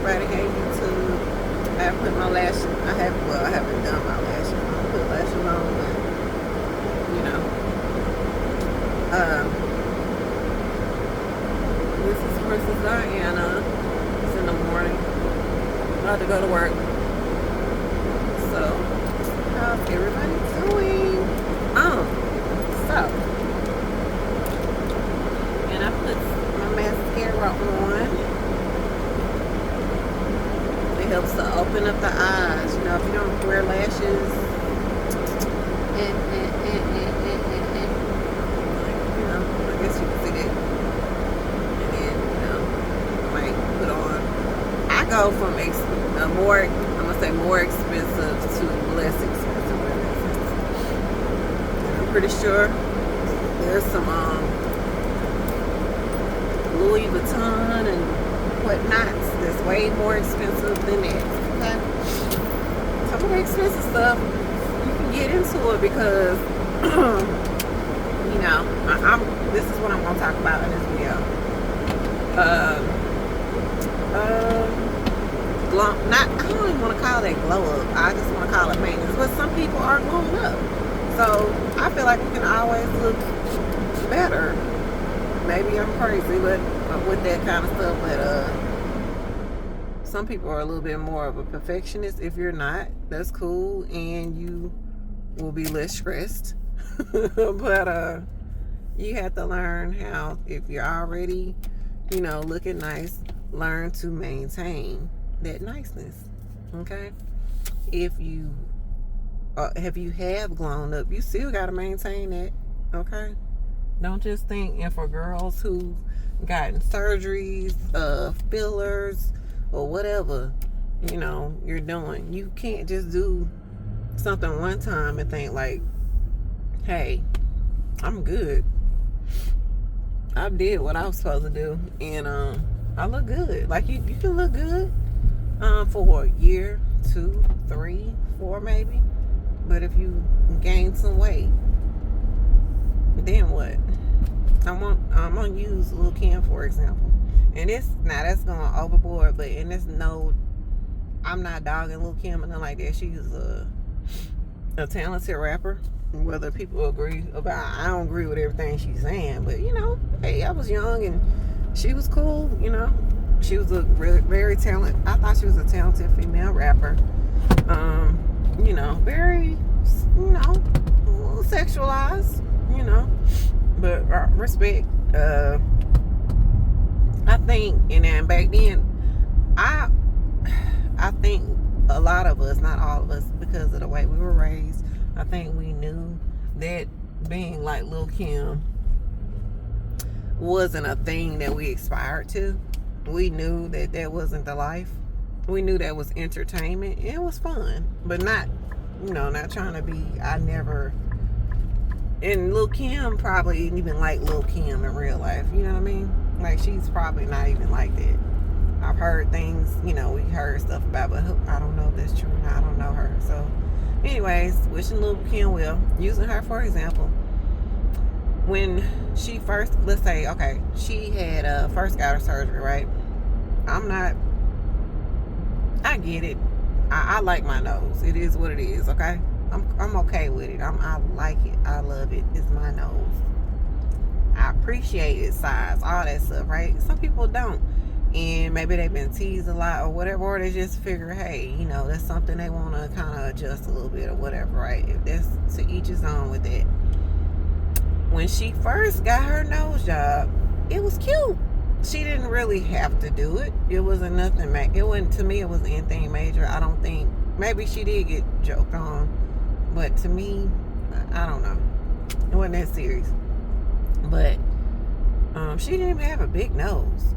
everybody. Hey, YouTube. I have put my lashes. I haven't done my lashes. I put lashes on, but you know. This is Princess Diana. It's in the morning. About to go to work. So, how's everybody doing? So, and I put my mascara on. It helps to open up the eyes. You know, if you don't wear lashes, you know, I guess you can see that. And then, you know, I might put on. I go from more expensive to less expensive. And I'm pretty sure there's some Louis Vuitton and whatnots that's way more expensive than that. Okay, some of the expensive stuff you can get into it because you know this is what I'm gonna talk about in this video. I don't even want to call that glow up. I just want to call it maintenance. But some people are glowing up, so I feel like we can always look better. Maybe I'm crazy, but with that kind of stuff. But some people are a little bit more of a perfectionist. If you're not, that's cool, and you will be less stressed. But you have to learn how, if you're already, you know, looking nice, learn to maintain that niceness. Okay, if you have grown up, you still got to maintain that. Okay, don't just think. And for girls who've gotten surgeries, fillers, or whatever, you know, you're doing, you can't just do something one time and think like, hey, I'm good. I did what I was supposed to do, and I look good. Like you can look good for a year, 2, 3, 4 maybe. But if you gain some weight, then what? I'm gonna use Lil' Kim for example. And that's going overboard, but I'm not dogging Lil' Kim or nothing like that. She's a talented rapper. Whether people agree about, I don't agree with everything she's saying, but you know, hey, I was young and she was cool. You know, she was a very talented. I thought she was a talented female rapper. You know, very, you know, sexualized. You know, but respect. I think, and then back then, I think a lot of us, not all of us, because of the way we were raised, I think we knew that being like Lil' Kim wasn't a thing that we aspired to. We knew that wasn't the life. We knew that was entertainment. It was fun, but not, you know, not trying to be. And Lil' Kim probably ain't even like Lil' Kim in real life. You know what I mean? Like, she's probably not even like that. I've heard things, you know, we heard stuff about, but I don't know if that's true or not. I don't know her. So, anyways, wishing Lil' Kim well. Using her for example. When she first, let's say, okay, she had first got her surgery, right? I get it. I like my nose. It is what it is, okay? I'm okay with it. I like it. I love it. It's my nose. I appreciate its size, all that stuff, right? Some people don't. And maybe they've been teased a lot or whatever, or they just figure, hey, you know, that's something they want to kind of adjust a little bit or whatever, right? If that's to each his own with that. When she first got her nose job, it was cute. She didn't really have to do it. It wasn't nothing. It wasn't, to me, it wasn't anything major. I don't think. Maybe she did get joked on, but to me, I don't know. It wasn't that serious. But she didn't even have a big nose.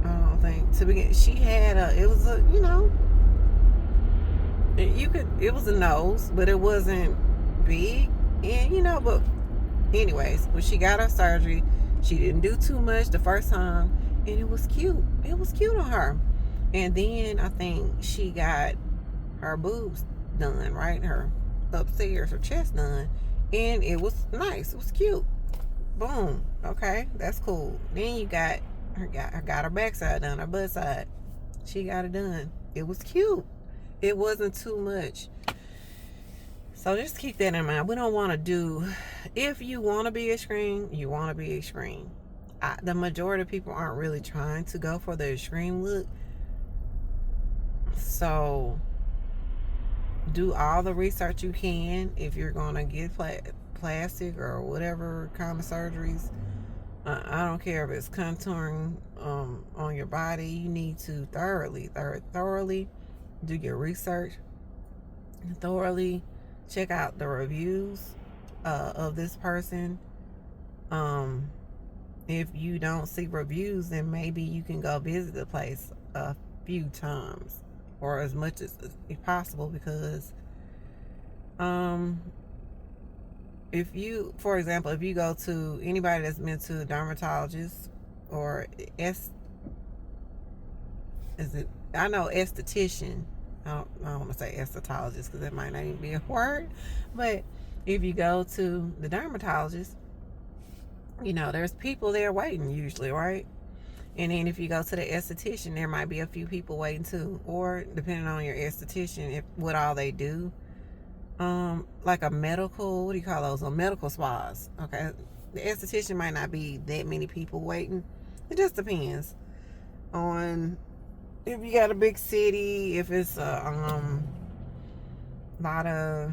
I don't think to begin. She had it was a, you know, it was a nose, but it wasn't big, and you know. But anyways, when she got her surgery, she didn't do too much the first time, and it was cute. It was cute on her. And then I think she got her boobs done, right? Her upstairs, her chest done, and it was nice. It was cute. Boom. Okay, that's cool. Then you got her backside done, her butt side. She got it done. It was cute. It wasn't too much. So just keep that in mind. We don't want to do, if you want to be extreme, you want to be extreme. The majority of people aren't really trying to go for the extreme look. So do all the research you can. If you're going to get plastic or whatever kind of surgeries, I don't care if it's contouring on your body. You need to thoroughly do your research, thoroughly check out the reviews of this person. If you don't see reviews, then maybe you can go visit the place a few times or as much as possible, because if you, for example, if you go to anybody that's been to a dermatologist or I know esthetician. I don't want to say esthetologist because that might not even be a word. But if you go to the dermatologist, there's people there waiting usually, right? And then if you go to the esthetician, there might be a few people waiting too. Or depending on your esthetician, what all they do. Like a medical, what do you call those? Medical spas. Okay. The esthetician might not be that many people waiting. It just depends on if you got a big city, if it's a lot of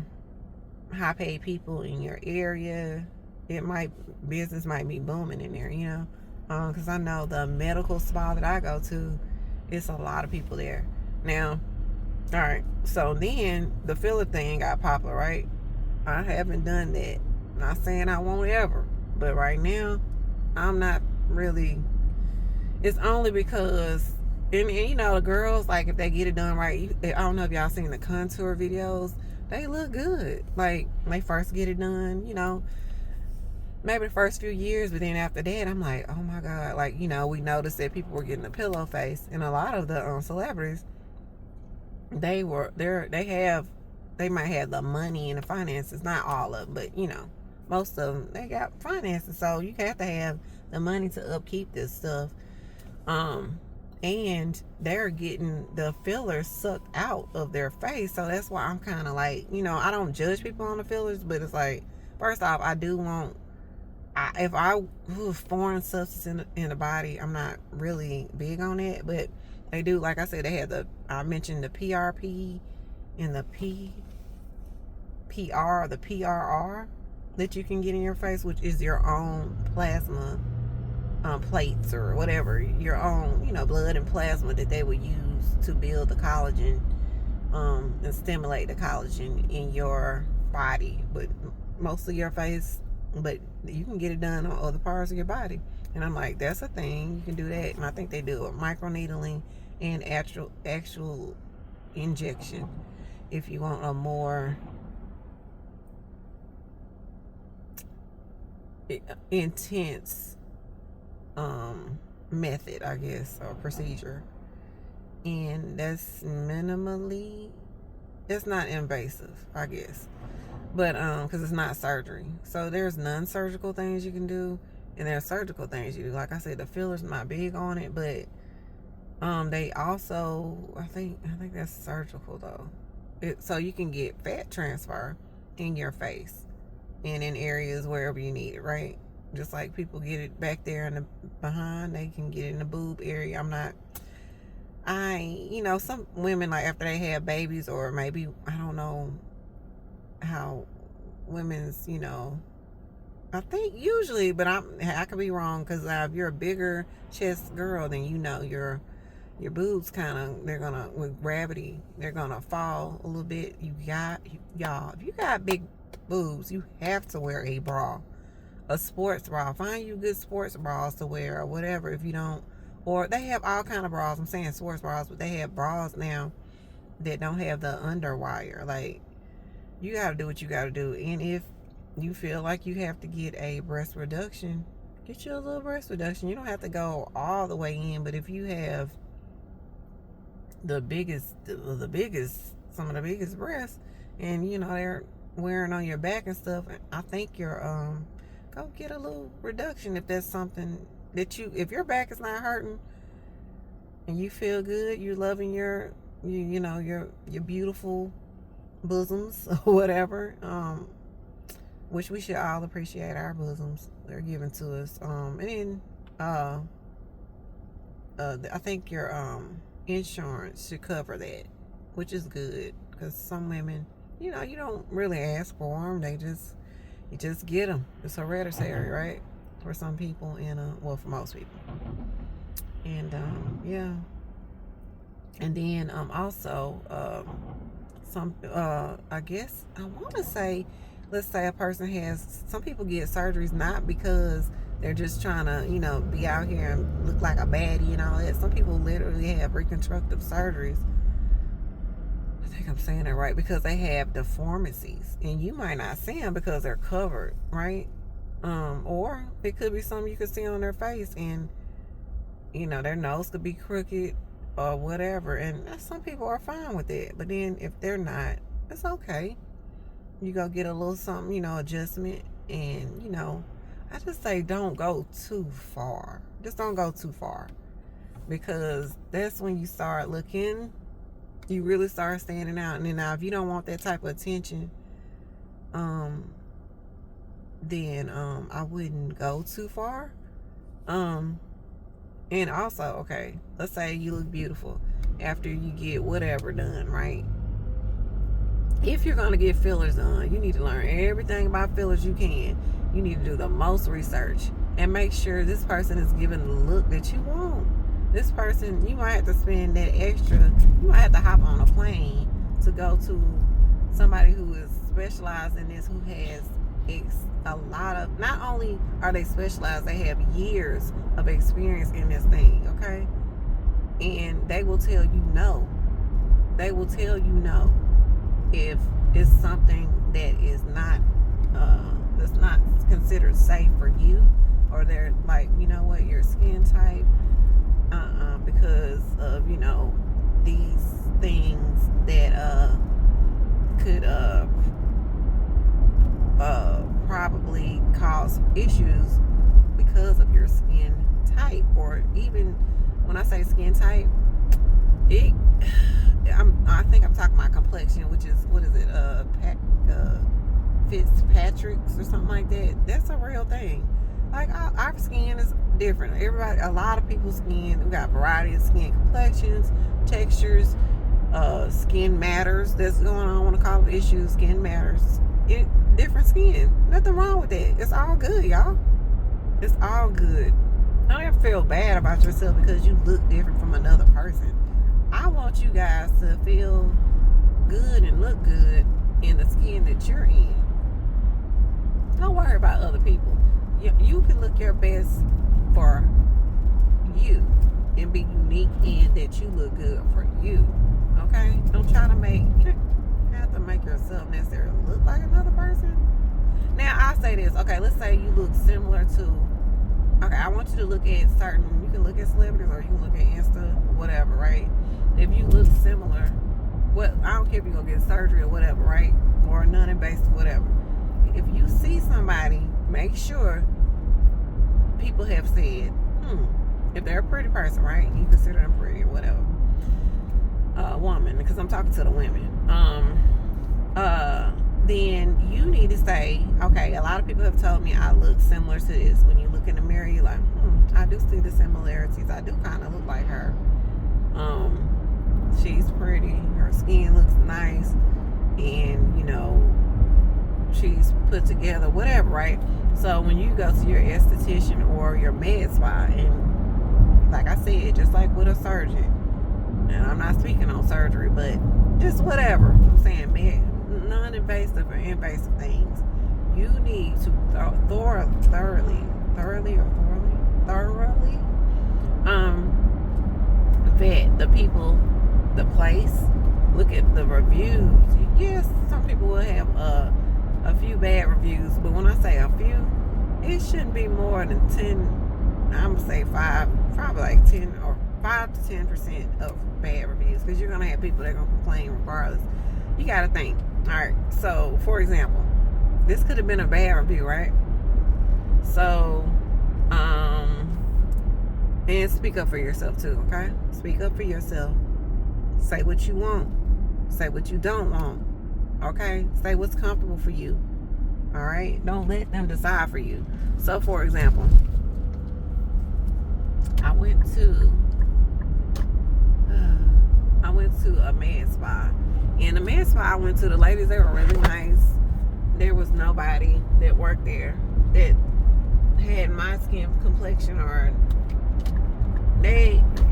high paid people in your area, business might be booming in there, because I know the medical spa that I go to, it's a lot of people there. Now, all right, so then the filler thing got popular, right? I haven't done that. Not saying I won't ever, but right now, I'm not really. It's only because, and the girls, like, if they get it done right, I don't know if y'all seen the contour videos, they look good. Like, when they first get it done, maybe the first few years, but then after that, I'm like, oh my God. Like, we noticed that people were getting a pillow face, and a lot of the celebrities, they might have the money and the finances, not all of them, but most of them, they got finances, so you have to have the money to upkeep this stuff. And they're getting the fillers sucked out of their face. So that's why I'm kind of like, I don't judge people on the fillers, but it's like, first off, I do want, foreign substance in the body, I'm not really big on it, but they do, like I said, they have I mentioned the PRP and the PRR that you can get in your face, which is your own plasma plates or whatever, your own, blood and plasma that they would use to build the collagen and stimulate the collagen in your body, but mostly your face. But you can get it done on other parts of your body. And I'm like, that's a thing. You can do that. And I think they do it microneedling and actual injection if you want a more intense method, I guess, or procedure. And that's it's not invasive, I guess, but because it's not surgery. So there's non-surgical things you can do, and there's surgical things you do. Like I said, the filler's not big on it, but they also, I think that's surgical though. So you can get fat transfer in your face and in areas wherever you need it, right? Just like people get it back there in the behind, they can get it in the boob area. Some women, like, after they have babies, or maybe, I don't know how women's, I think usually, but I could be wrong, because if you're a bigger chest girl, then your boobs they're gonna, with gravity, they're gonna fall a little bit. Y'all, if you got big boobs, you have to wear a bra. A sports bra. Find you good sports bras to wear, or whatever. If you don't, or they have all kind of bras. I'm saying sports bras, but they have bras now that don't have the underwire. Like, you got to do what you got to do. And if you feel like you have to get a breast reduction, get you a little breast reduction. You don't have to go all the way in, but if you have some of the biggest breasts, and they're wearing on your back and stuff, I think you're go get a little reduction if that's something that if your back is not hurting, and you feel good, you're loving you know, your beautiful bosoms or whatever. Which we should all appreciate our bosoms. They're given to us. And then I think your insurance should cover that, which is good, because some women, you know, you don't really ask for them. You just get them. It's hereditary, right? For some people, and well, for most people. And yeah. And then also some I guess I want to say, let's say a person has, some people get surgeries not because they're just trying to, you know, be out here and look like a baddie and all that. Some people literally have reconstructive surgeries. I think I'm saying it right, because they have deformities, and you might not see them because they're covered, right? Or it could be something you could see on their face, and you know, their nose could be crooked or whatever, and some people are fine with it. But then if they're not, it's okay. You go get a little something, you know, adjustment. And you know, I just say don't go too far. Just don't go too far, because that's when you start looking, you really start standing out. And then now, if you don't want that type of attention, then I wouldn't go too far. And also, okay, let's say you look beautiful after you get whatever done, right? If you're going to get fillers done, you need to learn everything about fillers you can. You need to do the most research and make sure this person is giving the look that you want. This person, you might have to spend that extra, you might have to hop on a plane to go to somebody who is specialized in this, who has a lot of, not only are they specialized, they have years of experience in this thing, okay? And they will tell you no. They will tell you no if it's something that is not that's not considered safe for you, or they're like, you know what, your skin type, because of, you know, these things that could probably cause issues because of your skin type. Or even when I say skin type, I think I'm talking about complexion, which is, what is it, Fitzpatrick's or something like that. That's a real thing. Like, our skin is different. A lot of people's skin, we got a variety of skin complexions, textures, skin matters that's going on. I want to call it issues. Skin matters. Different skin. Nothing wrong with that. It's all good, y'all. It's all good. Don't ever feel bad about yourself because you look different from another person. I want you guys to feel good and look good in the skin that you're in. Don't worry about other people. You can look your best for you and be unique in that you look good for you. Okay? Don't try to you don't have to make yourself necessarily look like another person. Now, I say this. Okay, let's say you look similar to, okay, I want you to look at certain, you can look at celebrities or you can look at Insta, whatever, right? If you look similar, I don't care if you're going to get surgery or whatever, right? Or non-invasive, whatever. If you see somebody, make sure people have said, if they're a pretty person, right? You consider them pretty or whatever. Woman, because I'm talking to the women. Then you need to say, okay, a lot of people have told me I look similar to this. When you look in the mirror, you're like, I do see the similarities. I do kind of look like her. She's pretty. Her skin looks nice. And, you know, she's put together, whatever, right? So when you go to your esthetician or your med spa, and like I said, just like with a surgeon, and I'm not speaking on surgery, but just whatever, I'm saying non-invasive or invasive things, you need to thoroughly vet the people, the place, look at the reviews. Yes, some people will have a few bad reviews, but when I say a few, it shouldn't be more than 10. I'm gonna say 5, probably like 10 or 5 to 10% of bad reviews, because you're gonna have people that are gonna complain regardless. You gotta think. All right, so for example, this could have been a bad review, right? So And speak up for yourself too, okay? Speak up for yourself. Say what you want. Say what you don't want. Okay? Say what's comfortable for you. All right? Don't let them decide for you. So, for example, I went to a med spa. In the med spa I went to, the ladies, they were really nice. There was nobody that worked there that had my skin complexion, or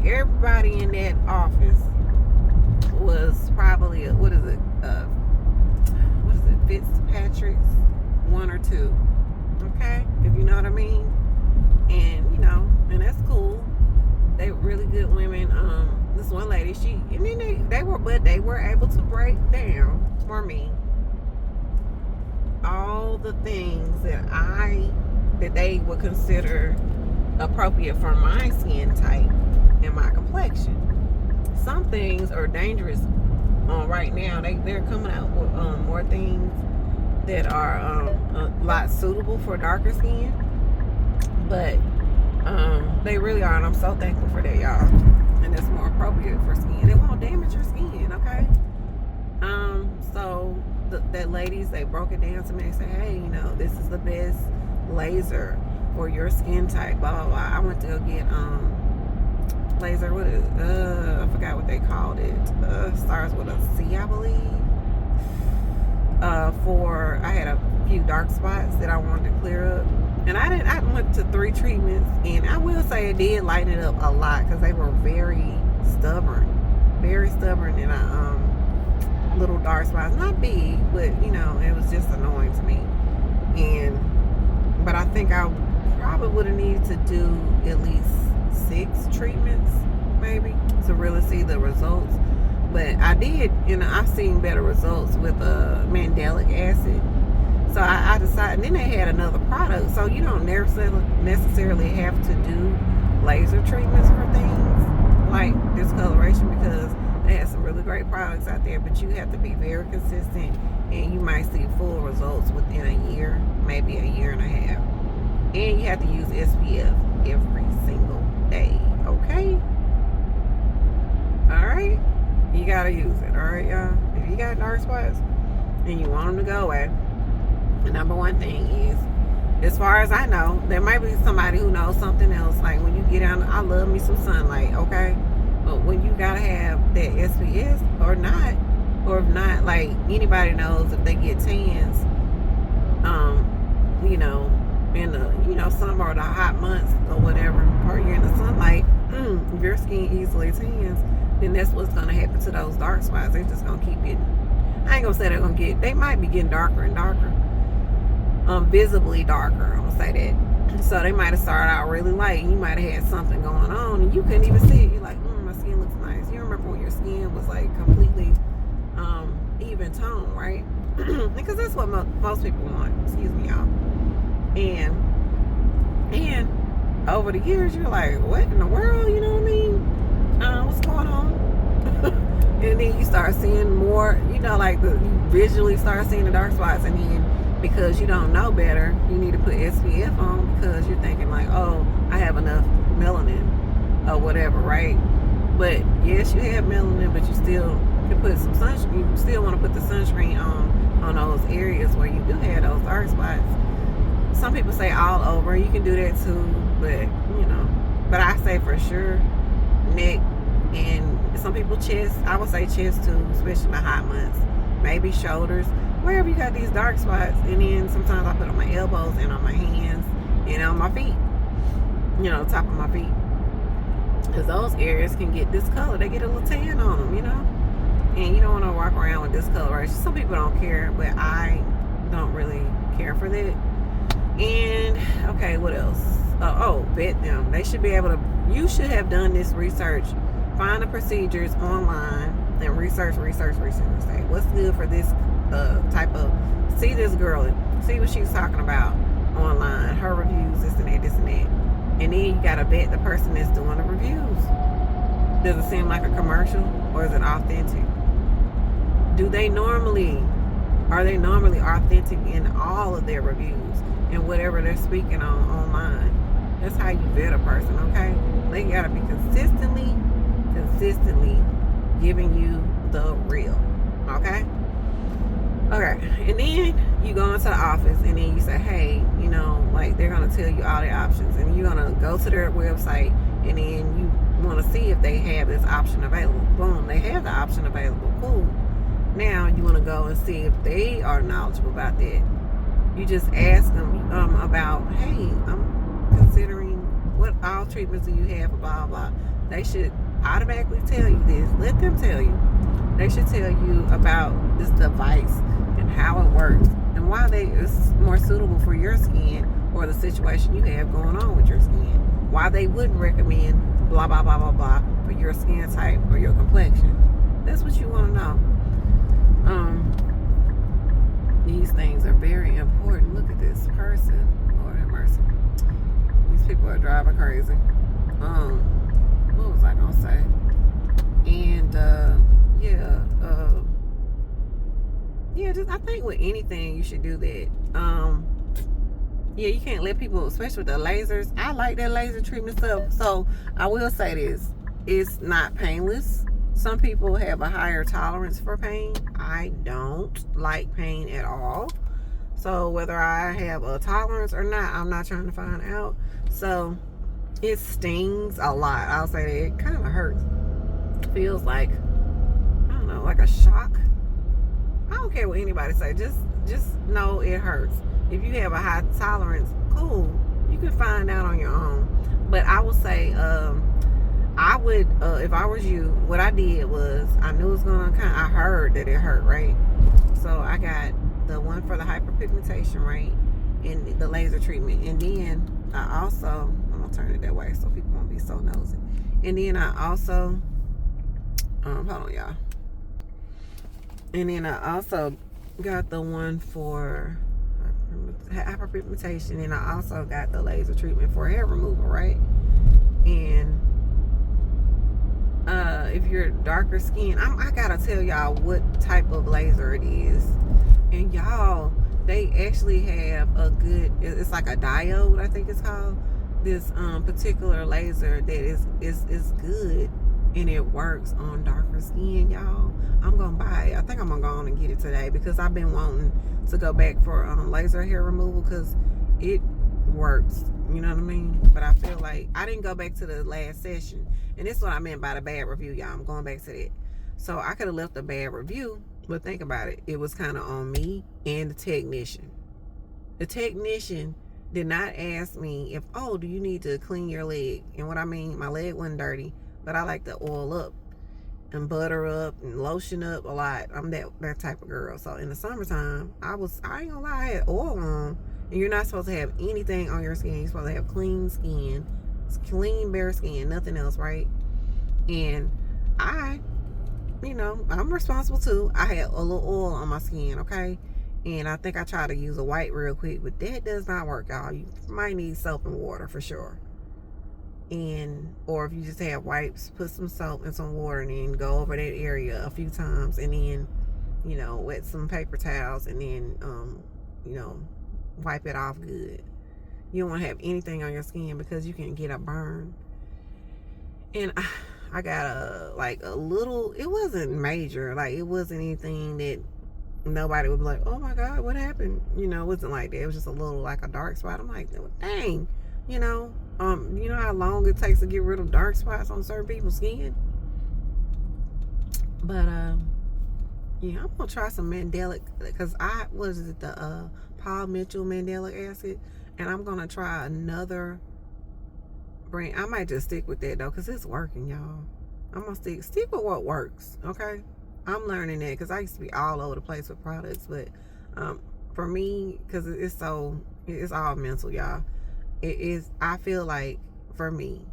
everybody in that office was probably what is it Fitzpatrick's 1 or 2, okay, if you know what I mean. And and that's cool. They were really good women. This one lady, they were able to break down for me all the things that they would consider appropriate for my skin type and my complexion. Some things are dangerous right now. They're coming out with more things that are a lot suitable for darker skin, but they really are, and I'm so thankful for that, y'all. And it's more appropriate for skin. It won't damage your skin, okay? So the ladies, they broke it down to me. They said, hey, this is the best laser for your skin type, blah blah blah. I went to go get laser, what is I forgot what they called it. Starts with a C, I believe. I had a few dark spots that I wanted to clear up, and I went to 3 treatments, and I will say it did lighten it up a lot, because they were very stubborn in little dark spots, not big, but it was just annoying to me. But I think I probably would have needed to do at least 6 treatments maybe to really see the results. But I did, I've seen better results with mandelic acid. So I decided, and then they had another product. So you don't necessarily have to do laser treatments for things like discoloration, because they have some really great products out there, but you have to be very consistent, and you might see full results within a year, maybe a year and a half. And you have to use SPF every single day, okay? All right? You gotta use it, all right, y'all? If you got dark spots and you want them to go away, the number one thing is, as far as I know, there might be somebody who knows something else. Like when you get out, I love me some sunlight, okay? But when you gotta have that SPF or not, or if not, like anybody knows if they get tans, in the summer or the hot months or whatever, or you're in the sunlight, if your skin easily tans, then that's what's gonna happen to those dark spots. They're just gonna keep getting, I ain't gonna say they might be getting darker and darker. Visibly darker, I'm gonna say that. So they might have started out really light, and you might have had something going on and you couldn't even see it. You're like, my skin looks nice. You remember when your skin was like completely even tone, right? Because that's what most people want. Excuse me, y'all. And over the years, you're like, what in the world? You know what I mean? What's going on? And then you start seeing more, you visually start seeing the dark spots, and then because you don't know better, you need to put SPF on because you're thinking like, oh, I have enough melanin or whatever, right? But yes, you have melanin, but you still can put some sunscreen. You still want to put the sunscreen on those areas where you do have those dark spots. Some people say all over. You can do that too, but I say for sure neck, and some people chest. I would say chest too, especially in the hot months. Maybe shoulders, wherever you got these dark spots. And then sometimes I put on my elbows and on my hands and on my feet, top of my feet, because those areas can get discolored. They get a little tan on them, and you don't want to walk around with discoloration. Some people don't care, but I don't really care for that. And okay, what else? Vet them. They should be able to. You should have done this research. Find the procedures online and research. Say what's good for this type of. See this girl. See what she's talking about online. Her reviews, this and that. And then you gotta vet the person that's doing the reviews. Does it seem like a commercial, or is it authentic? Are they normally authentic in all of their reviews and whatever they're speaking on online? That's how you vet a person, okay? They gotta be consistently giving you the real. Okay? Okay. And then you go into the office and then you say, hey, you know, like they're gonna tell you all the options, and you're gonna go to their website and then you wanna see if they have this option available. Boom, they have the option available. Cool. Now you wanna go and see if they are knowledgeable about that. You just ask them about, hey, I'm considering what all treatments do you have, blah, blah. They should automatically tell you this. Let them tell you. They should tell you about this device and how it works and why it's more suitable for your skin or the situation you have going on with your skin. Why they wouldn't recommend blah, blah, blah, blah, blah for your skin type or your complexion. That's what you want to know. These things are very important. Look at this person. Lord have mercy. These people are driving crazy. What was I gonna say? And just I think with anything you should do that. You can't let people, especially with the lasers. I like that laser treatment stuff. So I will say this: it's not painless. Some people have a higher tolerance for pain. I don't like pain at all. So whether I have a tolerance or not, I'm not trying to find out. So it stings a lot. I'll say that it kind of hurts. Feels like, I don't know, like a shock. I don't care what anybody say. Just know it hurts. If you have a high tolerance, cool. You can find out on your own. But I will say, I would, if I was you, what I did was, I knew it was gonna I heard that it hurt, right? So I got the one for the hyperpigmentation, right? And the laser treatment. And then I also, I'm gonna turn it that way so people won't be so nosy. And then I also, hold on, y'all. And then I also got the one for hyperpigmentation, and I also got the laser treatment for hair removal, right? And if you're darker skin, I gotta tell y'all what type of laser it is. And y'all, they actually have a good, it's like a diode, I think it's called. This particular laser that is good, and it works on darker skin, y'all. I'm gonna buy it. I think I'm gonna go on and get it today because I've been wanting to go back for laser hair removal because it works. You know what I mean? But I feel like I didn't go back to the last session, and this is what I meant by the bad review, y'all. I'm going back to that. So I could have left a bad review, but think about it. It was kind of on me and the technician. The technician did not ask me if, oh, do you need to clean your leg? And what I mean, my leg wasn't dirty, but I like to oil up and butter up and lotion up a lot. I'm that type of girl. So in the summertime, I ain't gonna lie, I had oil on. And you're not supposed to have anything on your skin. You're supposed to have clean skin, clean bare skin, nothing else, right? And I'm responsible too. I had a little oil on my skin, okay? And I think I tried to use a white real quick, but that does not work, y'all. You might need soap and water for sure. Or if you just have wipes, put some soap and some water and then go over that area a few times, and then, wet some paper towels, and then, wipe it off good. You don't want to have anything on your skin because you can get a burn. And I got a little, it wasn't major, like it wasn't anything that nobody would be like, oh my God, what happened? It wasn't like that. It was just a little, like a dark spot. I'm like, dang, you know how long it takes to get rid of dark spots on certain people's skin? But I'm gonna try some mandelic, because the Paul Mitchell mandelic acid, and I'm gonna try another brand. I might just stick with that though, because it's working, y'all. I'm gonna stick with what works, okay? I'm learning that because I used to be all over the place with products, but for me, because it's all mental, y'all. It is. I feel like, for me,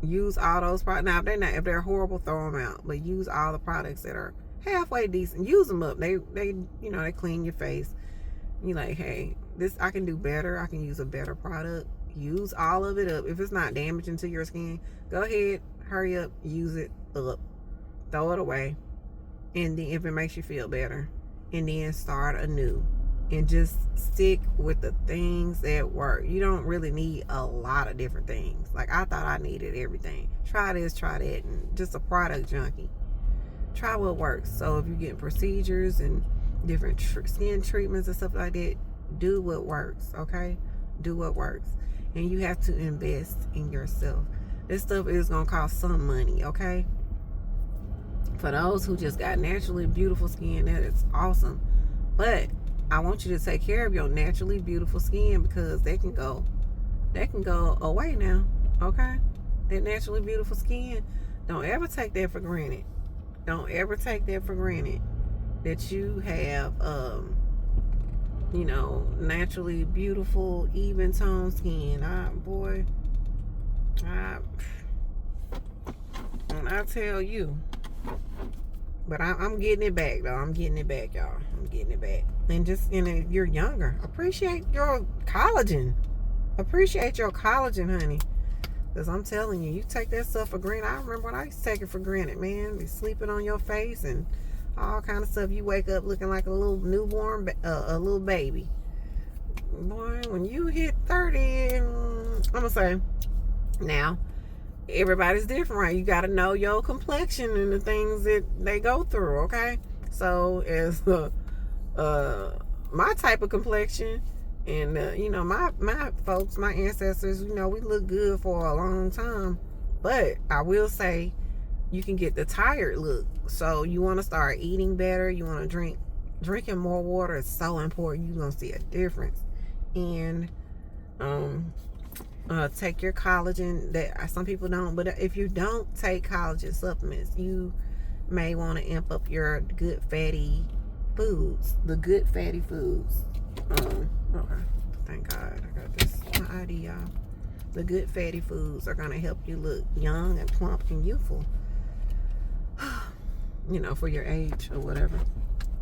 use all those products. Now, if they're horrible, throw them out. But use all the products that are halfway decent. Use them up. They clean your face. You like, hey, this I can do better. I can use a better product. Use all of it up. If it's not damaging to your skin, go ahead, hurry up, use it up, throw it away, and then if it makes you feel better, and then start anew. and just stick with the things that work. You don't really need a lot of different things. Like, I thought I needed everything. Try this, try that, and just a product junkie. Try what works. So if you're getting procedures and different skin treatments and stuff like that, do what works, okay? Do what works. And you have to invest in yourself. This stuff is going to cost some money, okay? For those who just got naturally beautiful skin, that is awesome. But I want you to take care of your naturally beautiful skin, because they can go away now, okay? That naturally beautiful skin, don't ever take that for granted. Don't ever take that for granted, that you have naturally beautiful, even tone skin. And I tell you, but I'm getting it back, though. I'm getting it back, y'all. I'm getting it back. And just, if you're younger, appreciate your collagen. Appreciate your collagen, honey. Because I'm telling you, you take that stuff for granted. I remember when I used to take it for granted, man. Be sleeping on your face and all kind of stuff. You wake up looking like a little newborn, a little baby. Boy, when you hit 30, I'm going to say, now, everybody's different, right? You got to know your complexion and the things that they go through, okay? So, as my type of complexion, and my folks, my ancestors, we look good for a long time. But I will say, you can get the tired look. So you want to start eating better. You want to drinking more water is so important. You're gonna see a difference. And take your collagen. That some people don't, but if you don't take collagen supplements, you may want to amp up your good fatty foods. The good fatty foods. Okay, thank God I got this my ID, y'all. The good fatty foods are gonna help you look young and plump and youthful. For your age or whatever.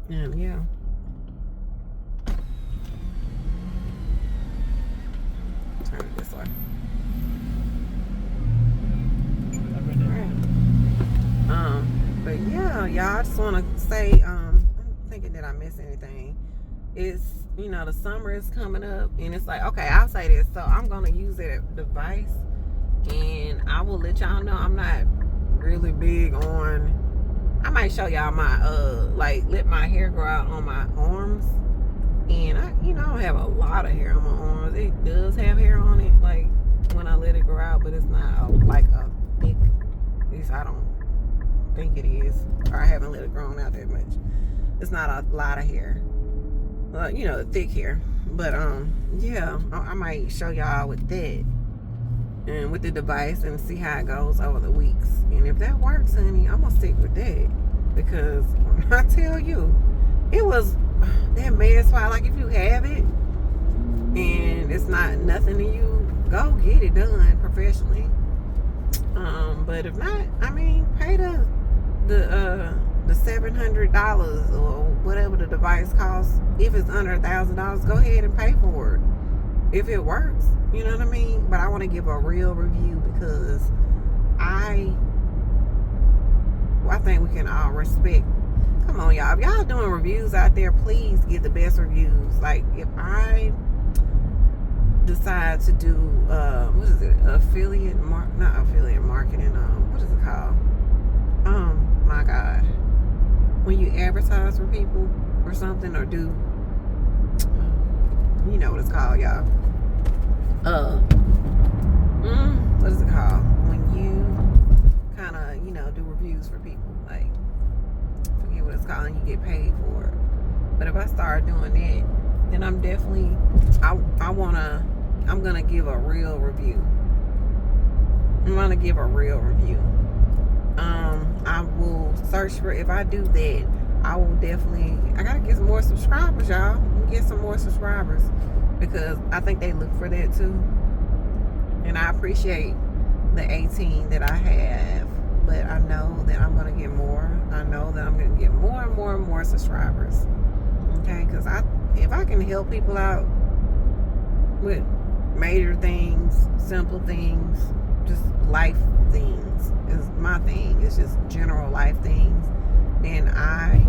And yeah. Turn it this way. But yeah, y'all, I just want to say, I'm thinking that I missed anything. It's, the summer is coming up, and it's like, okay, I'll say this. So I'm going to use that device, and I will let y'all know I'm not really big on, I might show y'all my, let my hair grow out on my arms. And I don't have a lot of hair on my arms. It does have hair on it, like, when I let it grow out, but it's not a thick, at least I don't think it is, or I haven't let it grow out that much. It's not a lot of hair, the thick hair. But yeah, I might show y'all with that and with the device and see how it goes over the weeks. And if that works, honey, I'm gonna stick with that, because I tell you, it was that med spa. Like, if you have it and it's not nothing to you, go get it done professionally. But if not, pay the $700 or whatever the device costs. If it's under $1,000, go ahead and pay for it if it works. You know what I mean? But I want to give a real review, because I think we can all respect. Come on, y'all. If y'all doing reviews out there, please get the best reviews. Like, if I decide to do what is it, not affiliate marketing, what is it called, my God, when you advertise for people or something, or do, you know what it's called, y'all, what is it called, when you kind of do reviews for people, like, forget what it's called, and you get paid for it. But if I start doing that, then I'm definitely, I'm gonna give a real review. I will search for, if I do that, I gotta get some more subscribers, y'all. Get some more subscribers, because I think they look for that too. And I appreciate the 18 that I have, but I know that I'm gonna get more. I know that I'm gonna get more and more and more subscribers. Okay, because if I can help people out with major things, simple things, just life things is my thing. It's just general life things. Then I'm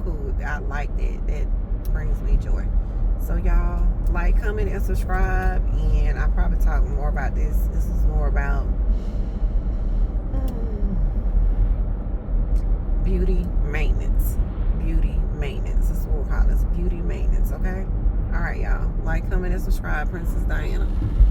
cool with that. I like that. brings me joy. So y'all, like, comment, and subscribe. And I'll probably talk more about this. This is more about beauty maintenance. Beauty maintenance. That's what we'll call this. Beauty maintenance, okay? All right, y'all. Like, comment, and subscribe. Princess Diana.